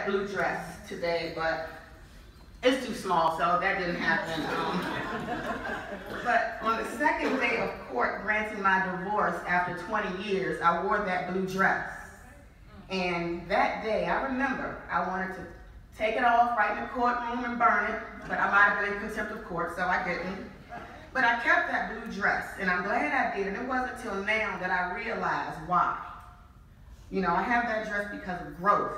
that blue dress today, but it's too small, so that didn't happen. But on the second day of court granting my divorce after 20 years, I wore that blue dress. And that day, I remember, I wanted to take it off right in the courtroom and burn it, but I might have been in contempt of court, so I didn't. But I kept that blue dress, and I'm glad I did, and it wasn't until now that I realized why. You know, I have that dress because of growth,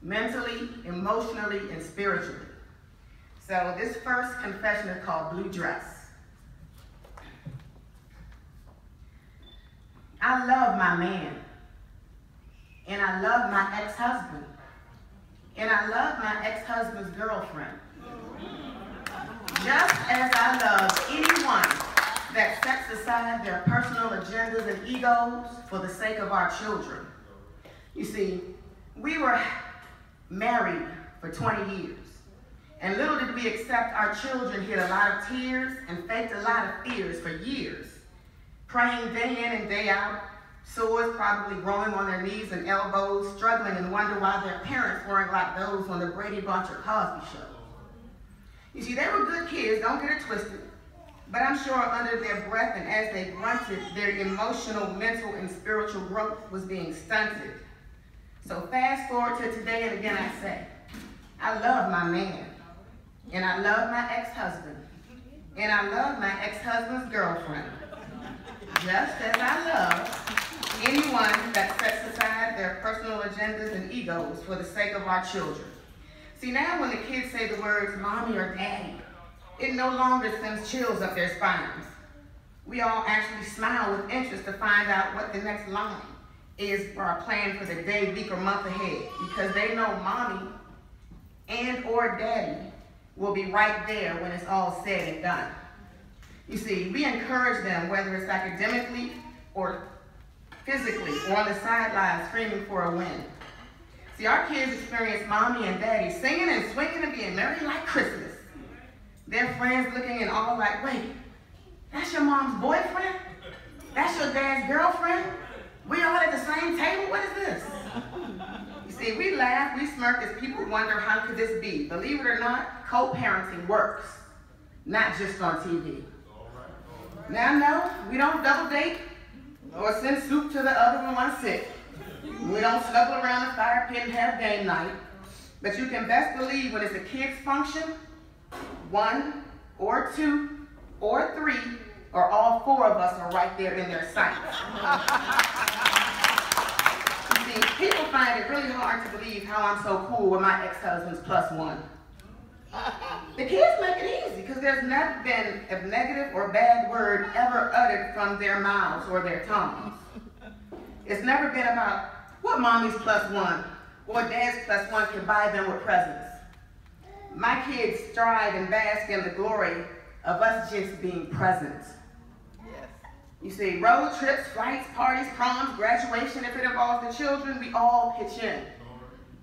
mentally, emotionally, and spiritually. So this first confession is called Blue Dress. I love my man, and I love my ex-husband, and I love my ex-husband's girlfriend. Just as I love anyone that sets aside their personal agendas and egos for the sake of our children. You see, we were married for 20 years, and little did we accept our children hid a lot of tears and faked a lot of fears for years, praying day in and day out, sores probably growing on their knees and elbows, struggling and wonder why their parents weren't like those on the Brady Bunch or Cosby Show. You see, they were good kids, don't get it twisted, but I'm sure under their breath and as they grunted, their emotional, mental, and spiritual growth was being stunted. So fast forward to today, and again I say, I love my man, and I love my ex-husband, and I love my ex-husband's girlfriend, just as I love anyone that sets aside their personal agendas and egos for the sake of our children. See, now when the kids say the words mommy or daddy, it no longer sends chills up their spines. We all actually smile with interest to find out what the next line is for our plan for the day, week, or month ahead, because they know mommy and or daddy will be right there when it's all said and done. You see, we encourage them, whether it's academically or physically or on the sidelines screaming for a win. See, our kids experience mommy and daddy singing and swinging and being merry like Christmas. Their friends looking in all like, wait, that's your mom's boyfriend? That's your dad's girlfriend? We all at the same table? What is this? You see, we laugh, we smirk as people wonder how could this be? Believe it or not, co-parenting works, not just on TV. Now, no, we don't double date or send soup to the other one when sick. We don't snuggle around the fire pit and have game night. But you can best believe when it's a kid's function, 1 or 2 or 3 or all 4 of us are right there in their sights. You see, people find it really hard to believe how I'm so cool with my ex-husband's +1. The kids make it easy because there's never been a negative or bad word ever uttered from their mouths or their tongues. It's never been about what mommy's +1 or dad's +1 can buy them with presents. My kids strive and bask in the glory of us just being present. Yes. You see, road trips, flights, parties, proms, graduation, if it involves the children, we all pitch in,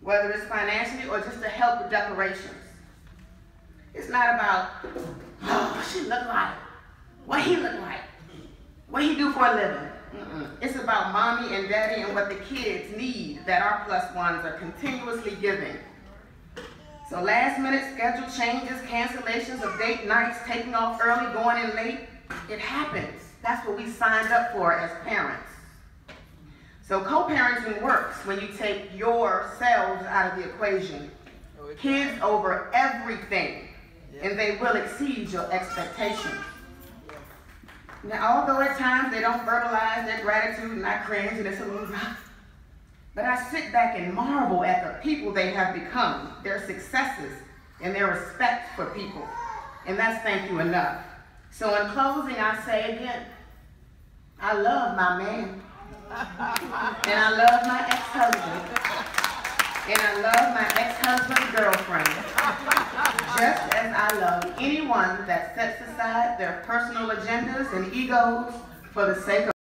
whether it's financially or just to help with decorations. It's not about, oh, what she look like, what he look like, what he do for a living. It's about mommy and daddy and what the kids need that our +1s are continuously giving. So last minute schedule changes, cancellations of date nights, taking off early, going in late, it happens. That's what we signed up for as parents. So co-parenting works when you take yourselves out of the equation. Kids over everything, and they will exceed your expectations. Now, although at times they don't verbalize their gratitude and I cringe and it's a little rough, but I sit back and marvel at the people they have become, their successes, and their respect for people. And that's thank you enough. So in closing, I say again, I love my man, and I love my ex-husband, and I love my ex-husband's girlfriend, just as I love anyone that sets aside their personal agendas and egos for the sake of